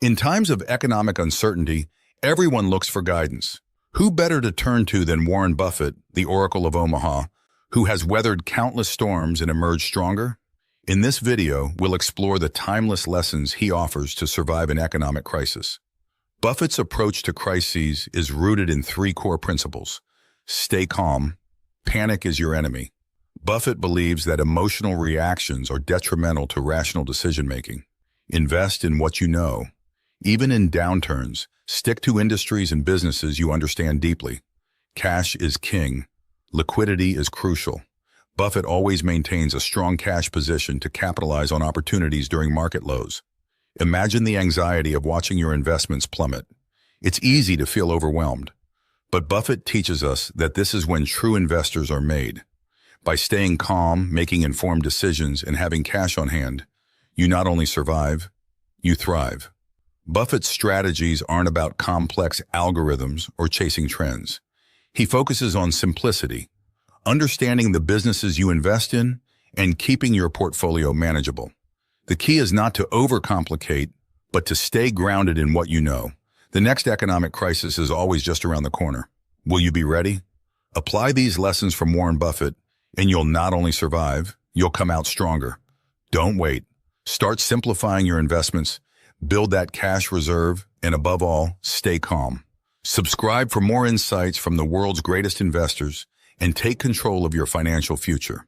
In times of economic uncertainty, everyone looks for guidance. Who better to turn to than Warren Buffett, the Oracle of Omaha, who has weathered countless storms and emerged stronger? In this video, we'll explore the timeless lessons he offers to survive an economic crisis. Buffett's approach to crises is rooted in three core principles. Stay calm. Panic is your enemy. Buffett believes that emotional reactions are detrimental to rational decision-making. Invest in what you know. Even in downturns, stick to industries and businesses you understand deeply. Cash is king. Liquidity is crucial. Buffett always maintains a strong cash position to capitalize on opportunities during market lows. Imagine the anxiety of watching your investments plummet. It's easy to feel overwhelmed. But Buffett teaches us that this is when true investors are made. By staying calm, making informed decisions, and having cash on hand, you not only survive, you thrive. Buffett's strategies aren't about complex algorithms or chasing trends. He focuses on simplicity, understanding the businesses you invest in, and keeping your portfolio manageable. The key is not to overcomplicate, but to stay grounded in what you know. The next economic crisis is always just around the corner. Will you be ready? Apply these lessons from Warren Buffett, and you'll not only survive, you'll come out stronger. Don't wait. Start simplifying your investments, build that cash reserve, and above all, stay calm. Subscribe for more insights from the world's greatest investors and take control of your financial future.